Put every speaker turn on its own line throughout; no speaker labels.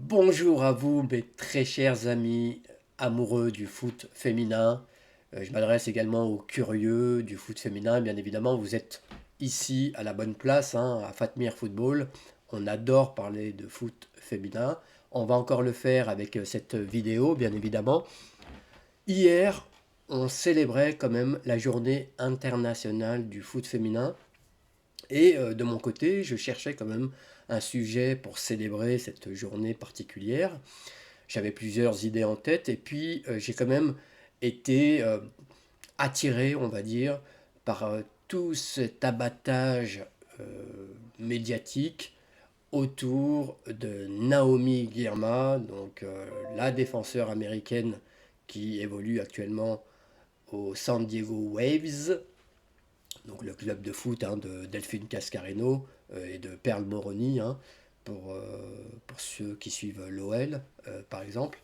Bonjour à vous, mes très chers amis amoureux du foot féminin. Je m'adresse également aux curieux du foot féminin. Bien évidemment, vous êtes ici à la bonne place, hein, à Fatmir Football. On adore parler de foot féminin. On va encore le faire avec cette vidéo, bien évidemment. Hier, on célébrait quand même la journée internationale du foot féminin. Et de mon côté, je cherchais quand même un sujet pour célébrer cette journée particulière. J'avais plusieurs idées en tête et puis j'ai quand même été attiré, on va dire, par tout cet abattage euh, médiatique autour de Naomi Girma, donc la défenseur américaine qui évolue actuellement au San Diego Waves, donc le club de foot, hein, de Delphine Cascareno et de Perle Moroni, hein, pour ceux qui suivent l'OL par exemple.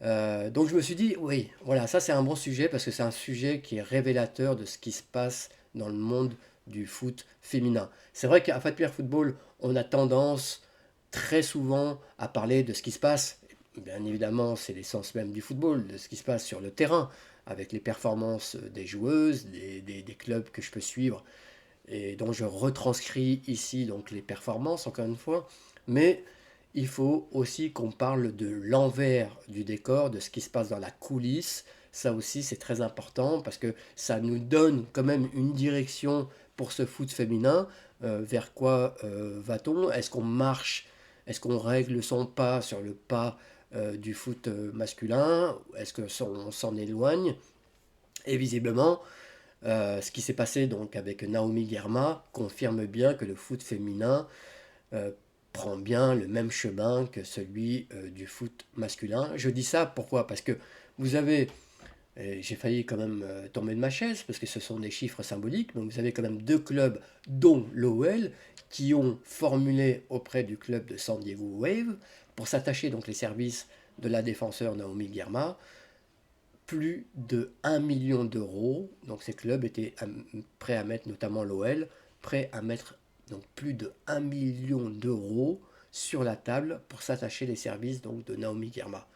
Donc je me suis dit, oui, voilà, ça c'est un bon sujet parce que c'est un sujet qui est révélateur de ce qui se passe dans le monde du foot féminin. C'est vrai qu'à Fat Pierre Football, on a tendance très souvent à parler de ce qui se passe. Bien évidemment, c'est l'essence même du football, de ce qui se passe sur le terrain, avec les performances des joueuses, des clubs que je peux suivre et dont je retranscris ici donc les performances encore une fois. Mais il faut aussi qu'on parle de l'envers du décor, de ce qui se passe dans la coulisse. Ça aussi, c'est très important parce que ça nous donne quand même une direction pour ce foot féminin. Vers quoi va-t-on? Est-ce qu'on marche? Est-ce qu'on règle son pas sur le pas du foot masculin? Est-ce que on s'en éloigne? Et visiblement, ce qui s'est passé donc avec Naomi Girma confirme bien que le foot féminin euh, prend bien le même chemin que celui du foot masculin. Je dis ça pourquoi? Parce que vous avez, et j'ai failli quand même tomber de ma chaise, parce que ce sont des chiffres symboliques, donc vous avez quand même deux clubs, dont l'OL, qui ont formulé auprès du club de San Diego Wave, pour s'attacher donc les services de la défenseur Naomi Girma, plus de 1 million d'euros. Donc ces clubs étaient prêts à mettre, notamment l'OL, prêts à mettre donc plus de 1 million d'euros sur la table pour s'attacher les services donc de Naomi Girma.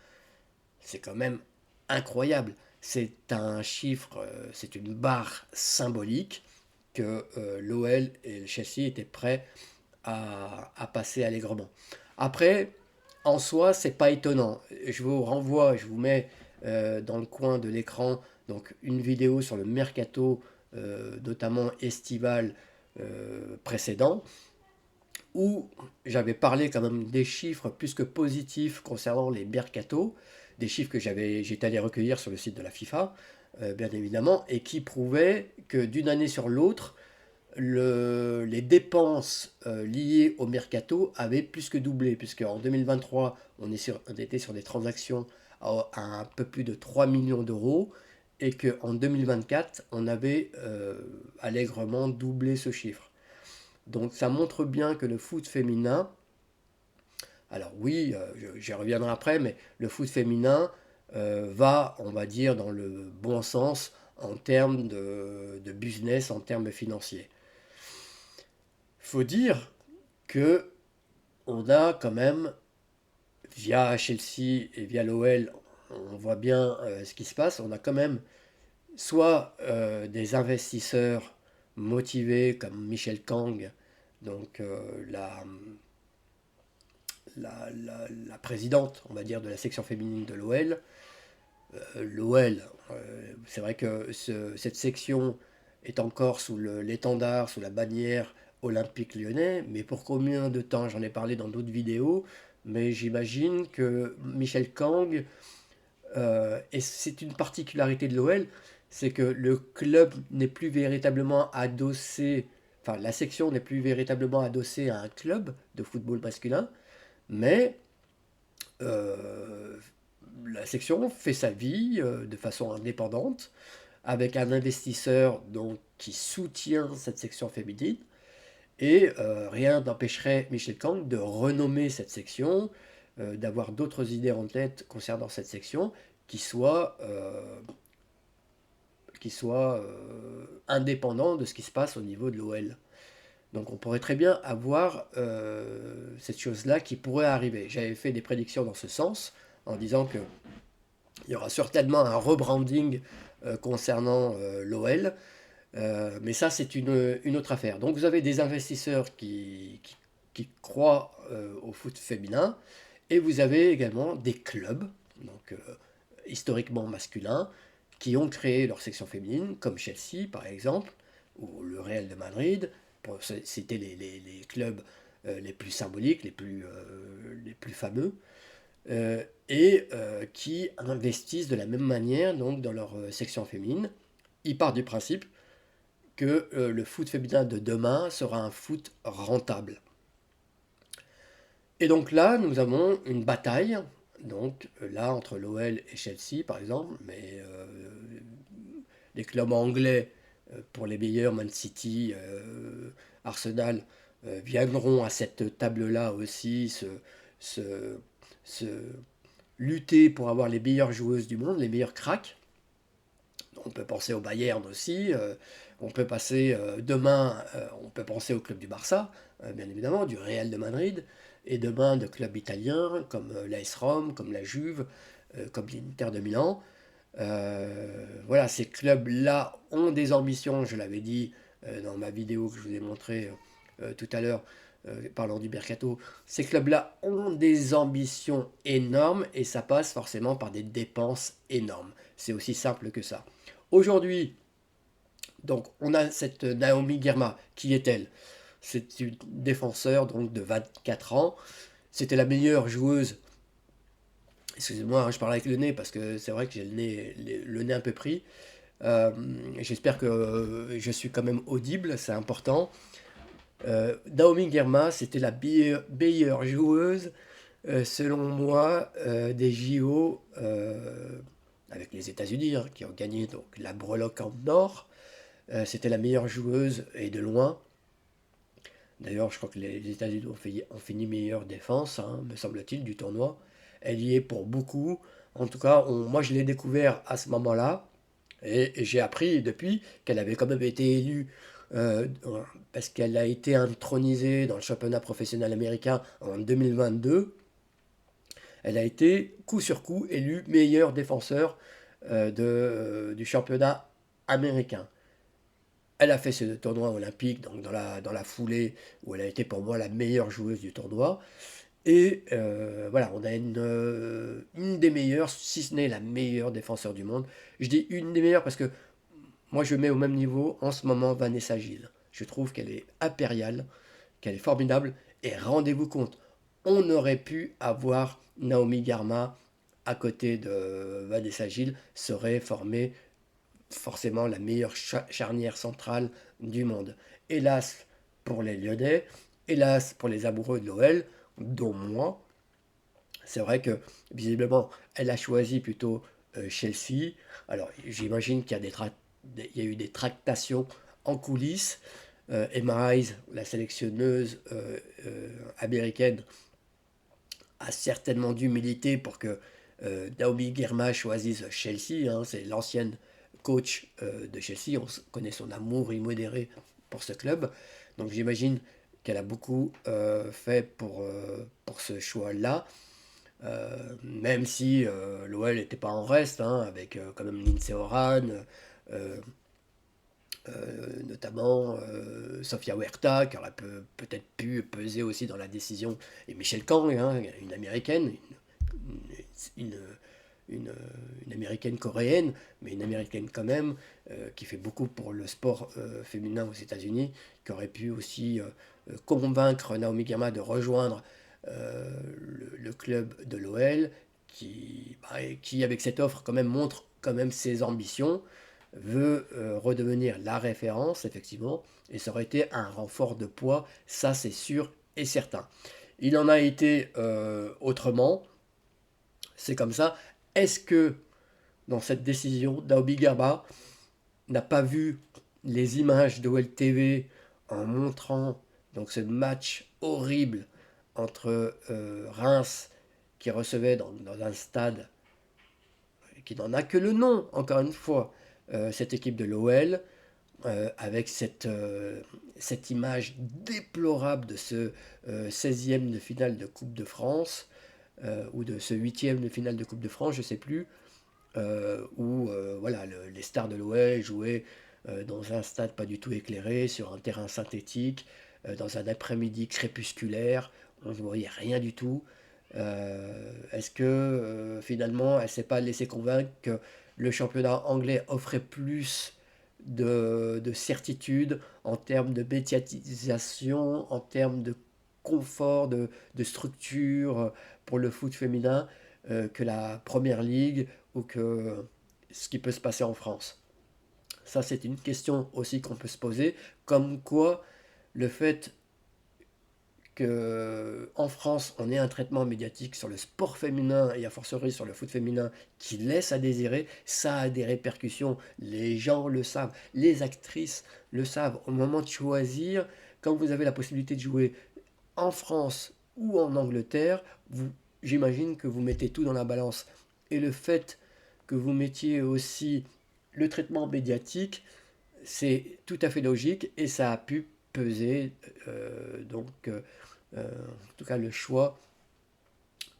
C'est quand même incroyable. C'est un chiffre, c'est une barre symbolique que l'OL et le Chelsea étaient prêts à passer allègrement. Après, en soi, c'est pas étonnant. Je vous renvoie, je vous mets dans le coin de l'écran donc une vidéo sur le mercato, notamment estival précédent, où j'avais parlé quand même des chiffres plus que positifs concernant les mercatos, des chiffres que j'étais allé recueillir sur le site de la FIFA, bien évidemment, et qui prouvaient que d'une année sur l'autre, les dépenses liées au mercato avaient plus que doublé, puisque en 2023, on était sur des transactions à un peu plus de 3 millions d'euros, et qu'en 2024, on avait allègrement doublé ce chiffre. Donc ça montre bien que le foot féminin, alors oui, j'y reviendrai après, mais le foot féminin va, on va dire, dans le bon sens en termes de business, en termes financiers. Faut dire que on a quand même, via Chelsea et via l'OL, on voit bien ce qui se passe, on a quand même soit des investisseurs motivés comme Michel Kang, donc la présidente, on va dire, de la section féminine de l'OL. L'OL, c'est vrai que cette section est encore sous l'étendard, sous la bannière olympique lyonnais, mais pour combien de temps? J'en ai parlé dans d'autres vidéos, mais j'imagine que Michel Kang, et c'est une particularité de l'OL, c'est que le club n'est plus véritablement adossé, enfin la section n'est plus véritablement adossée à un club de football masculin, mais euh, la section fait sa vie de façon indépendante, avec un investisseur donc, qui soutient cette section féminine, et rien n'empêcherait Michel Kang de renommer cette section, d'avoir d'autres idées en tête concernant cette section, qui soient, indépendant de ce qui se passe au niveau de l'OL. Donc on pourrait très bien avoir cette chose-là qui pourrait arriver. J'avais fait des prédictions dans ce sens en disant que il y aura certainement un rebranding concernant l'OL, mais ça c'est une autre affaire. Donc vous avez des investisseurs qui croient au foot féminin et vous avez également des clubs, donc historiquement masculins, qui ont créé leur section féminine, comme Chelsea par exemple, ou le Real de Madrid. C'était les clubs les plus symboliques, les plus fameux, et qui investissent de la même manière donc, dans leur section féminine. Ils partent du principe que le foot féminin de demain sera un foot rentable. Et donc là, nous avons une bataille, donc là, entre l'OL et Chelsea, par exemple, mais les clubs anglais, pour les meilleurs, Man City, Arsenal, viendront à cette table-là aussi se, se lutter pour avoir les meilleures joueuses du monde, les meilleurs cracks. On peut penser au Bayern aussi, on peut passer demain, on peut penser au club du Barça, bien évidemment, du Real de Madrid, et demain de clubs italiens comme l'AS Rome, comme la Juve, comme l'Inter de Milan. Voilà, ces clubs-là ont des ambitions, je l'avais dit dans ma vidéo que je vous ai montré tout à l'heure, parlant du Mercato. Ces clubs-là ont des ambitions énormes et ça passe forcément par des dépenses énormes. C'est aussi simple que ça. Aujourd'hui, donc, on a cette Naomi Girma. Qui est-elle? C'est une défenseur donc, de 24 ans. C'était la meilleure joueuse. Excusez-moi, hein, je parle avec le nez parce que c'est vrai que j'ai le nez un peu pris. Euh, J'espère que je suis quand même audible, c'est important. Naomi Girma, c'était la meilleure joueuse, selon moi, des JO avec les États-Unis, hein, qui ont gagné donc, la breloque en or. C'était la meilleure joueuse et de loin. D'ailleurs, je crois que les États-Unis ont fini meilleure défense, hein, me semble-t-il, du tournoi. Elle y est pour beaucoup. En tout cas, moi je l'ai découvert à ce moment-là. Et j'ai appris depuis qu'elle avait quand même été élue, euh, parce qu'elle a été intronisée dans le championnat professionnel américain en 2022. Elle a été coup sur coup élue meilleure défenseur du championnat américain. Elle a fait ce tournoi olympique, donc dans la foulée, où elle a été pour moi la meilleure joueuse du tournoi. Et voilà, on a une des meilleures, si ce n'est la meilleure défenseur du monde. Je dis une des meilleures parce que moi je mets au même niveau en ce moment Vanessa Gilles. Je trouve qu'elle est impériale, qu'elle est formidable. Et rendez-vous compte, on aurait pu avoir Naomi Garma à côté de Vanessa Gilles, serait formée forcément la meilleure charnière centrale du monde. Hélas pour les Lyonnais, hélas pour les amoureux de l'OL, dont moi. C'est vrai que visiblement, elle a choisi plutôt Chelsea. Alors j'imagine qu'il y a il y a eu des tractations en coulisses. Emma Hayes, la sélectionneuse américaine, a certainement dû militer pour que Naomi Girma choisisse Chelsea, hein, c'est l'ancienne coach de Chelsea, on connaît son amour immodéré pour ce club. Donc j'imagine qu'elle a beaucoup fait pour ce choix-là, même si l'OL n'était pas en reste, hein, avec quand même Lindsay Oran, euh, notamment Sofia Huerta, qui aurait peut-être pu peser aussi dans la décision, et Michelle Kang, hein, une américaine, une, une, une américaine coréenne, mais une américaine quand même, qui fait beaucoup pour le sport féminin aux États-Unis, qui aurait pu aussi convaincre Naomi Girma de rejoindre le club de l'OL, qui avec cette offre quand même montre quand même ses ambitions, veut redevenir la référence, effectivement, et ça aurait été un renfort de poids, ça c'est sûr et certain. Il en a été autrement, c'est comme ça. Est-ce que dans cette décision, Daobi Gaba n'a pas vu les images de WellTV en montrant donc ce match horrible entre Reims qui recevait dans un stade qui n'en a que le nom, encore une fois, cette équipe de l'OL, avec cette image déplorable de ce 16e de finale de Coupe de France, ou de ce 8e de finale de Coupe de France, je ne sais plus, où voilà, les stars de l'OL jouaient dans un stade pas du tout éclairé, sur un terrain synthétique, dans un après-midi crépusculaire, on ne voyait rien du tout. Est-ce que finalement elle ne s'est pas laissée convaincre que le championnat anglais offrait plus de certitude en termes de médiatisation, en termes de confort, de structure pour le foot féminin, que la Première Ligue ou que ce qui peut se passer en France? Ça, c'est une question aussi qu'on peut se poser, comme quoi le fait que en France, on ait un traitement médiatique sur le sport féminin et a fortiori sur le foot féminin qui laisse à désirer, ça a des répercussions. Les gens le savent, les actrices le savent. Au moment de choisir, quand vous avez la possibilité de jouer en France ou en Angleterre, j'imagine que vous mettez tout dans la balance. Et le fait que vous mettiez aussi le traitement médiatique, c'est tout à fait logique et ça a pu peser. En tout cas, le choix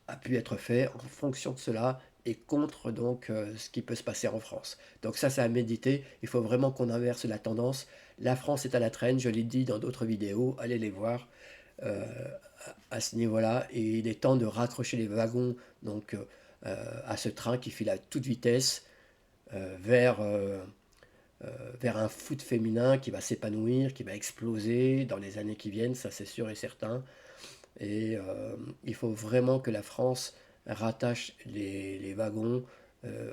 a pu être fait en fonction de cela et contre donc ce qui peut se passer en France. Donc ça, c'est à méditer. Il faut vraiment qu'on inverse la tendance. La France est à la traîne, je l'ai dit dans d'autres vidéos, allez les voir euh, à ce niveau-là. Et il est temps de raccrocher les wagons donc à ce train qui file à toute vitesse euh, vers, euh, vers un foot féminin qui va s'épanouir, qui va exploser dans les années qui viennent, ça c'est sûr et certain. Et il faut vraiment que la France rattache les wagons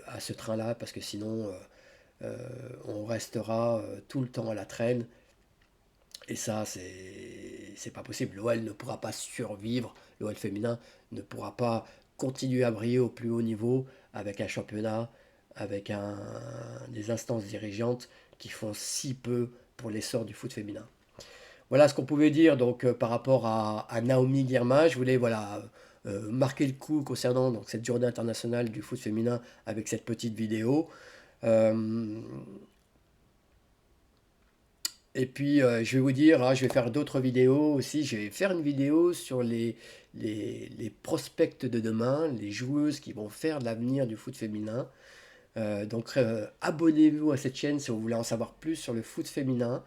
à ce train-là, parce que sinon on restera tout le temps à la traîne. Et ça, c'est pas possible. L'OL ne pourra pas survivre, l'OL féminin ne pourra pas continuer à briller au plus haut niveau avec un championnat, avec des instances dirigeantes qui font si peu pour l'essor du foot féminin. Voilà ce qu'on pouvait dire donc par rapport à Naomi Girma. Je voulais voilà marquer le coup concernant donc cette journée internationale du foot féminin avec cette petite vidéo. Euh, et puis je vais vous dire, hein, je vais faire d'autres vidéos aussi. Je vais faire une vidéo sur les prospects de demain, les joueuses qui vont faire de l'avenir du foot féminin. Abonnez-vous à cette chaîne si vous voulez en savoir plus sur le foot féminin.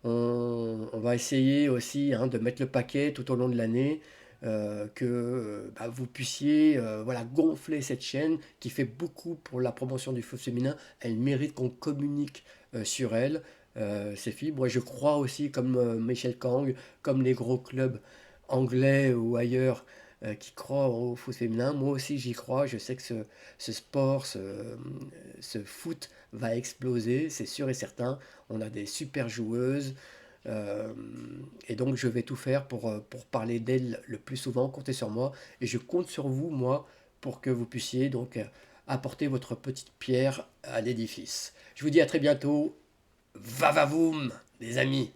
On va essayer aussi hein, de mettre le paquet tout au long de l'année, que bah, vous puissiez voilà, gonfler cette chaîne qui fait beaucoup pour la promotion du foot féminin. Elle mérite qu'on communique sur elle, ces filles. Moi, je crois aussi, comme Michel Kang, comme les gros clubs anglais ou ailleurs qui croient au foot féminin. Moi aussi, j'y crois. Je sais que ce sport, ce foot va exploser, c'est sûr et certain. On a des super joueuses. euh, et donc, je vais tout faire pour parler d'elles le plus souvent. Comptez sur moi. Et je compte sur vous, moi, pour que vous puissiez donc apporter votre petite pierre à l'édifice. Je vous dis à très bientôt. Va va voum, les amis.